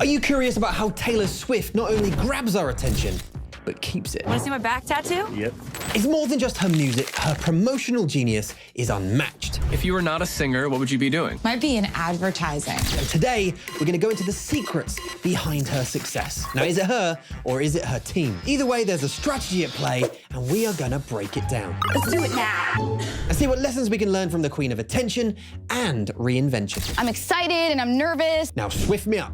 Are you curious about how Taylor Swift not only grabs our attention, but keeps it? Want to see my back tattoo? Yep. It's more than just her music, her promotional genius is unmatched. If you were not a singer, what would you be doing? Might be in advertising. And today, we're gonna go into the secrets behind her success. Now, is it her or is it her team? Either way, there's a strategy at play, and we are gonna break it down. Let's do it now. And see what lessons we can learn from the Queen of Attention and Reinvention. I'm excited and I'm nervous. Now, Swift me up.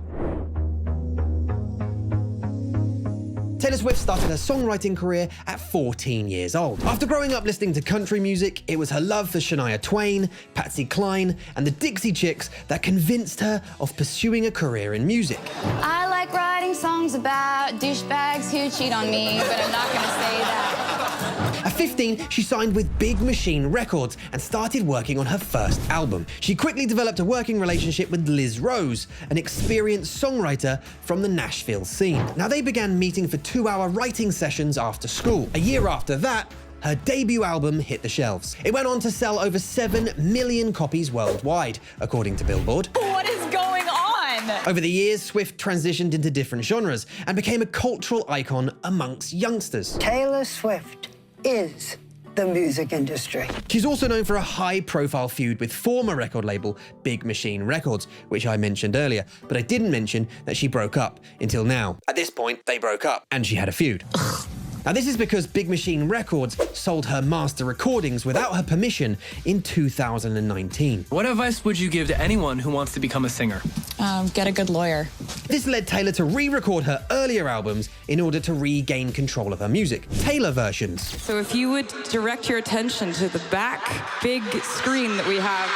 Taylor Swift started her songwriting career at 14 years old. After growing up listening to country music, it was her love for Shania Twain, Patsy Cline, and the Dixie Chicks that convinced her of pursuing a career in music. I like writing songs about douchebags who cheat on me, but I'm not gonna say that. At 15, she signed with Big Machine Records and started working on her first album. She quickly developed a working relationship with Liz Rose, an experienced songwriter from the Nashville scene. Now, they began meeting for 2-hour writing sessions after school. A year after that, her debut album hit the shelves. It went on to sell over 7 million copies worldwide, according to Billboard. What is going on? Over the years, Swift transitioned into different genres and became a cultural icon amongst youngsters. Taylor Swift is the music industry. She's also known for a high-profile feud with former record label Big Machine Records, which I mentioned earlier, but I didn't mention that she broke up until now. At this point, they broke up, and she had a feud. Now, this is because Big Machine Records sold her master recordings without her permission in 2019. What advice would you give to anyone who wants to become a singer? Get a good lawyer. This led Taylor to re-record her earlier albums in order to regain control of her music. Taylor versions. So if you would direct your attention to the back big screen that we have.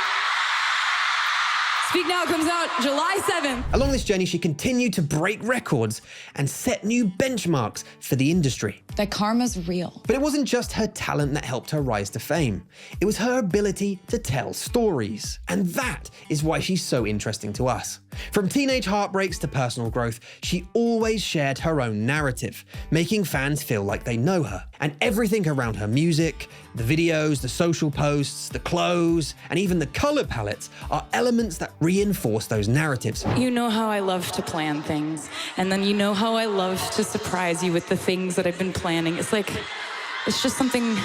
Speak Now comes out July 7th. Along this journey, she continued to break records and set new benchmarks for the industry. That karma's real. But it wasn't just her talent that helped her rise to fame. It was her ability to tell stories. And that is why she's so interesting to us. From teenage heartbreaks to personal growth, she always shared her own narrative, making fans feel like they know her. And everything around her music, the videos, the social posts, the clothes, and even the color palettes are elements that reinforce those narratives. You know how I love to plan things, and then you know how I love to surprise you with the things that I've been planning. It's just something,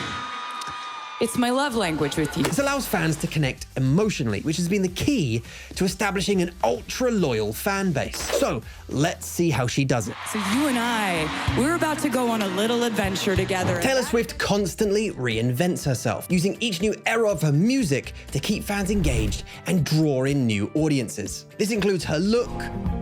it's my love language with you. This allows fans to connect emotionally, which has been the key to establishing an ultra-loyal fan base. So let's see how she does it. So you and I, we're about to go on a little adventure together. Taylor Swift constantly reinvents herself, using each new era of her music to keep fans engaged and draw in new audiences. This includes her look,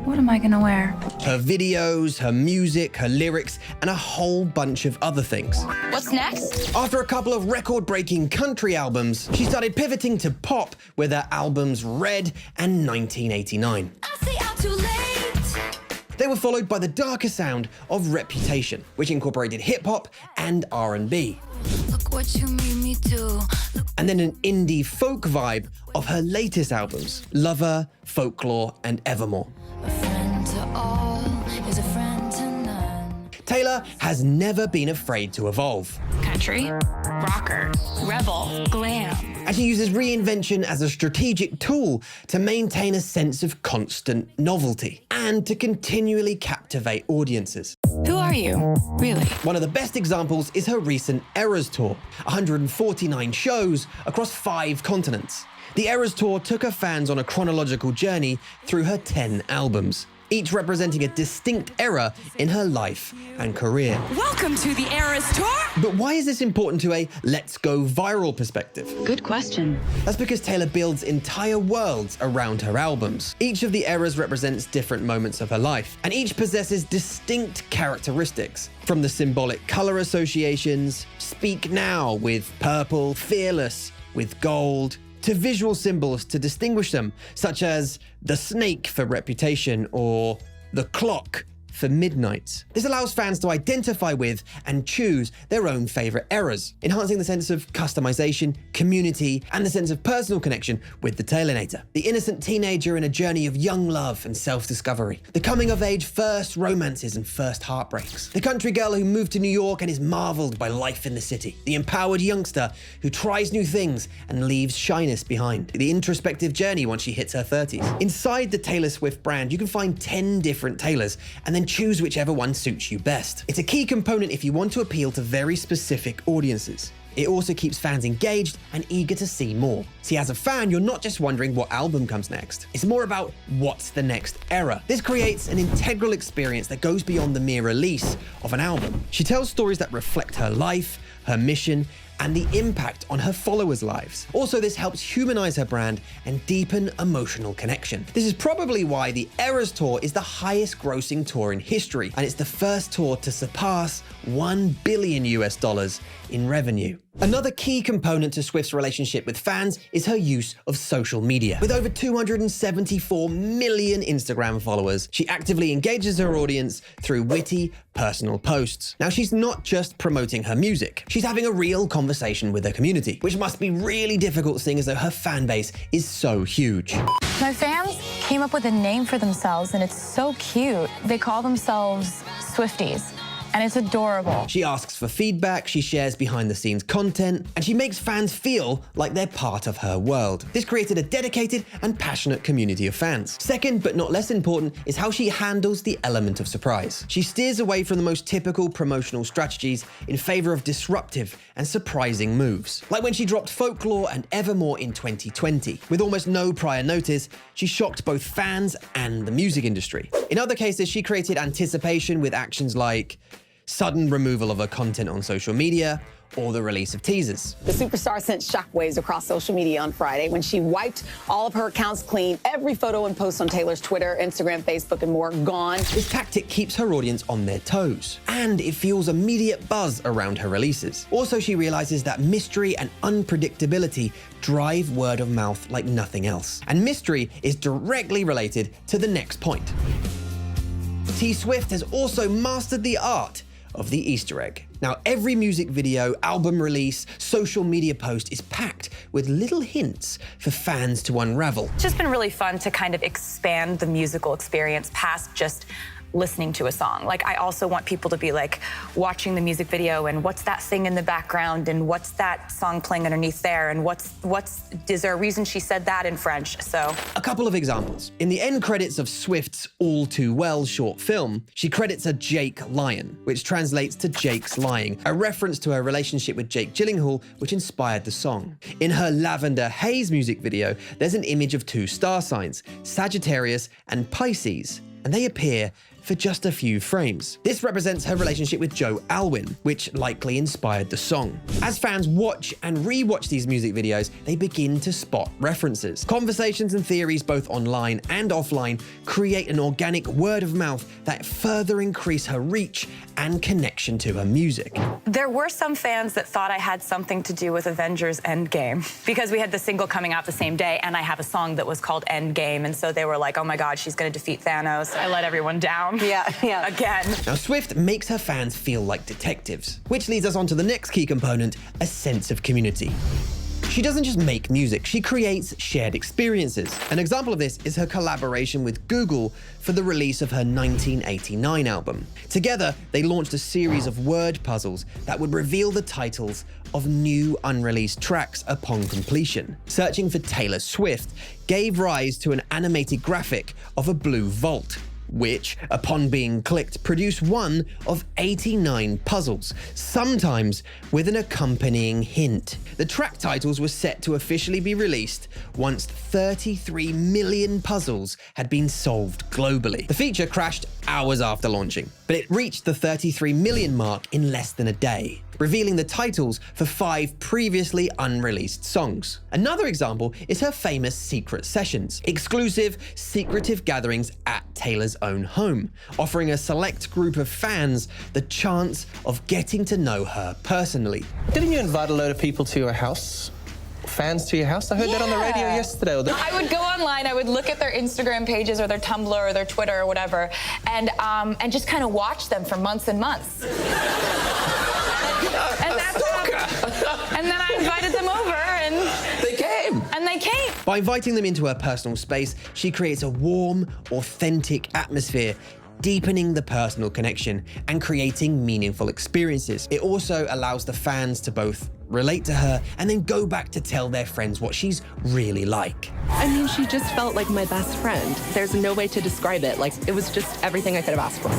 What am I gonna wear? her videos, her music, her lyrics, and a whole bunch of other things. What's next? After a couple of record-breaking country albums, she started pivoting to pop with her albums Red and 1989. I say I'm too late. They were followed by the darker sound of Reputation, which incorporated hip-hop and R&B. Look what you made me do. And then an indie folk vibe of her latest albums, Lover, Folklore, and Evermore. A friend to all is a friend to none. Taylor has never been afraid to evolve. Country, rocker, rebel, glam. And she uses reinvention as a strategic tool to maintain a sense of constant novelty and to continually captivate audiences. Who are you, really? One of the best examples is her recent Eras Tour, 149 shows across 5 continents. The Eras Tour took her fans on a chronological journey through her 10 albums, each representing a distinct era in her life and career. Welcome to the Eras Tour. But why is this important to a let's go viral perspective? Good question. That's because Taylor builds entire worlds around her albums. Each of the eras represents different moments of her life, and each possesses distinct characteristics. From the symbolic color associations, Speak Now with purple, Fearless with gold, to visual symbols to distinguish them, such as the snake for Reputation or the clock for midnights. This allows fans to identify with and choose their own favorite eras, enhancing the sense of customization, community, and the sense of personal connection with the Taylornator. The innocent teenager in a journey of young love and self-discovery. The coming-of-age first romances and first heartbreaks. The country girl who moved to New York and is marveled by life in the city. The empowered youngster who tries new things and leaves shyness behind. The introspective journey once she hits her 30s. Inside the Taylor Swift brand, you can find 10 different Taylors and then choose whichever one suits you best. It's a key component if you want to appeal to very specific audiences. It also keeps fans engaged and eager to see more. See, as a fan, you're not just wondering what album comes next. It's more about what's the next era. This creates an integral experience that goes beyond the mere release of an album. She tells stories that reflect her life, her mission, and the impact on her followers' lives. Also, this helps humanize her brand and deepen emotional connection. This is probably why the Eras Tour is the highest grossing tour in history, and it's the first tour to surpass $1 billion in revenue. Another key component to Swift's relationship with fans is her use of social media. With over 274 million Instagram followers, she actively engages her audience through witty, personal posts. Now, she's not just promoting her music. She's having a real conversation with her community, which must be really difficult seeing as though her fan base is so huge. My fans came up with a name for themselves, and it's so cute. They call themselves Swifties. And it's adorable. She asks for feedback, she shares behind-the-scenes content, and she makes fans feel like they're part of her world. This created a dedicated and passionate community of fans. Second, but not less important, is how she handles the element of surprise. She steers away from the most typical promotional strategies in favor of disruptive and surprising moves. Like when she dropped Folklore and Evermore in 2020. With almost no prior notice, she shocked both fans and the music industry. In other cases, she created anticipation with actions like sudden removal of her content on social media, or the release of teasers. The superstar sent shockwaves across social media on Friday when she wiped all of her accounts clean. Every photo and post on Taylor's Twitter, Instagram, Facebook, and more gone. This tactic keeps her audience on their toes, and it fuels immediate buzz around her releases. Also, she realizes that mystery and unpredictability drive word of mouth like nothing else. And mystery is directly related to the next point. T Swift has also mastered the art of the Easter egg. Now, every music video, album release, social media post is packed with little hints for fans to unravel. It's just been really fun to kind of expand the musical experience past just listening to a song. Like, I also want people to be like watching the music video and what's that thing in the background and what's that song playing underneath there and is there a reason she said that in French? So a couple of examples. In the end credits of Swift's All Too Well short film, she credits a Jake lion, which translates to Jake's lying, a reference to her relationship with Jake Gyllenhaal, which inspired the song. In her Lavender Haze music video, there's an image of two star signs, Sagittarius and Pisces, and they appear for just a few frames. This represents her relationship with Joe Alwyn, which likely inspired the song. As fans watch and re-watch these music videos, they begin to spot references. Conversations and theories both online and offline create an organic word of mouth that further increase her reach and connection to her music. there were some fans that thought I had something to do with Avengers Endgame because we had the single coming out the same day and I have a song that was called Endgame, and so they were like, oh my God, she's gonna defeat Thanos. I let everyone down. Yeah. Again. Now, Swift makes her fans feel like detectives, which leads us on to the next key component, a sense of community. She doesn't just make music, she creates shared experiences. An example of this is her collaboration with Google for the release of her 1989 album. Together, they launched a series of word puzzles that would reveal the titles of new unreleased tracks upon completion. Searching for Taylor Swift gave rise to an animated graphic of a blue vault, which, upon being clicked, produced one of 89 puzzles, sometimes with an accompanying hint. The track titles were set to officially be released once 33 million puzzles had been solved globally. The feature crashed hours after launching, but it reached the 33 million mark in less than a day, revealing the titles for 5 previously unreleased songs. Another example is her famous Secret Sessions, exclusive, secretive gatherings at Taylor's own home, offering a select group of fans the chance of getting to know her personally. Didn't you invite a load of people to your house fans to your house? I heard that on the radio yesterday. I would go online, I would look at their Instagram pages or their Tumblr or their Twitter or whatever, and just kind of watch them for months and months. And then I invited them over, and they came. And they came. By inviting them into her personal space, she creates a warm, authentic atmosphere, deepening the personal connection and creating meaningful experiences. It also allows the fans to both relate to her and then go back to tell their friends what she's really like. I mean, she just felt like my best friend. There's no way to describe it. Like, it was just everything I could have asked for.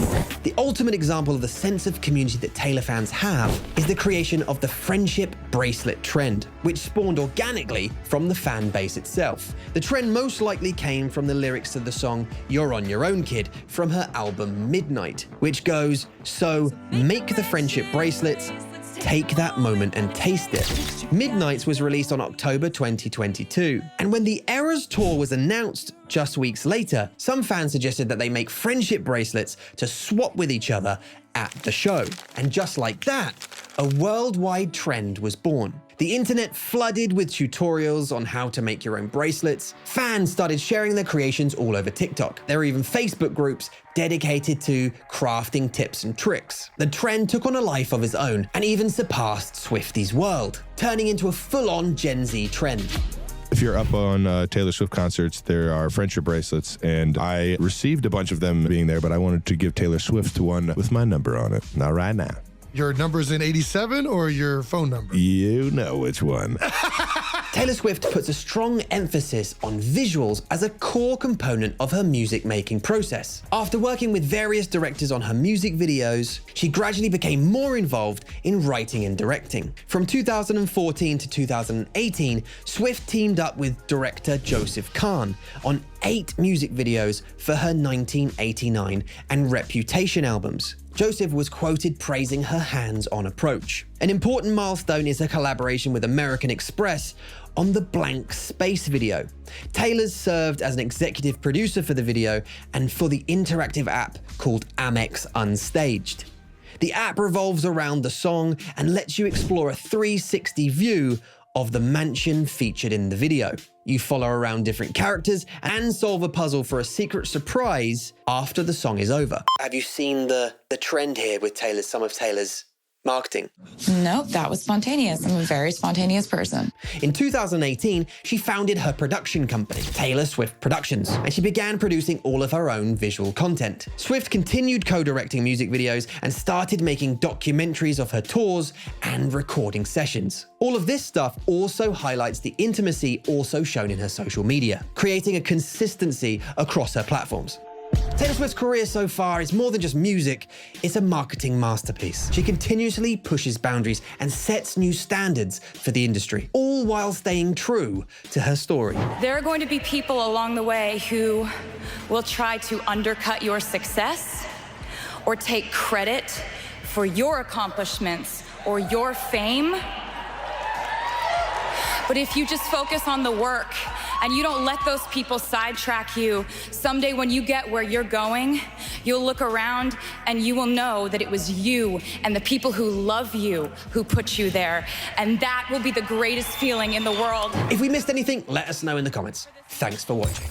The ultimate example of the sense of community that Taylor fans have is the creation of the friendship bracelet trend, which spawned organically from the fan base itself. The trend most likely came from the lyrics to the song You're On Your Own Kid from her album Midnight, which goes, "So make the friendship bracelets, take that moment and taste it." Midnights was released on October 2022, and when the Eras tour was announced just weeks later, some fans suggested that they make friendship bracelets to swap with each other at the show. And just like that, a worldwide trend was born. The internet flooded with tutorials on how to make your own bracelets. Fans started sharing their creations all over TikTok. There were even Facebook groups dedicated to crafting tips and tricks. The trend took on a life of its own and even surpassed Swiftie's world, turning into a full-on Gen Z trend. If you're up on Taylor Swift concerts, there are friendship bracelets, and I received a bunch of them being there, but I wanted to give Taylor Swift one with my number on it. Not right now. Your number's in 87 or your phone number? You know which one. Taylor Swift puts a strong emphasis on visuals as a core component of her music-making process. After working with various directors on her music videos, she gradually became more involved in writing and directing. From 2014 to 2018, Swift teamed up with director Joseph Kahn on 8 music videos for her 1989 and Reputation albums. Joseph was quoted praising her hands-on approach. An important milestone is her collaboration with American Express on the Blank Space video. Taylor served as an executive producer for the video and for the interactive app called Amex Unstaged. The app revolves around the song and lets you explore a 360 view of the mansion featured in the video. You follow around different characters and solve a puzzle for a secret surprise after the song is over. Have you seen the trend here with some of Taylor's marketing? Nope, that was spontaneous. I'm a very spontaneous person. In 2018, she founded her production company, Taylor Swift Productions, and she began producing all of her own visual content. Swift continued co-directing music videos and started making documentaries of her tours and recording sessions. All of this stuff also highlights the intimacy also shown in her social media, creating a consistency across her platforms. Taylor Swift's career so far is more than just music, it's a marketing masterpiece. She continuously pushes boundaries and sets new standards for the industry, all while staying true to her story. There are going to be people along the way who will try to undercut your success or take credit for your accomplishments or your fame. But if you just focus on the work and you don't let those people sidetrack you, someday when you get where you're going, you'll look around and you will know that it was you and the people who love you who put you there. And that will be the greatest feeling in the world. If we missed anything, let us know in the comments. Thanks for watching.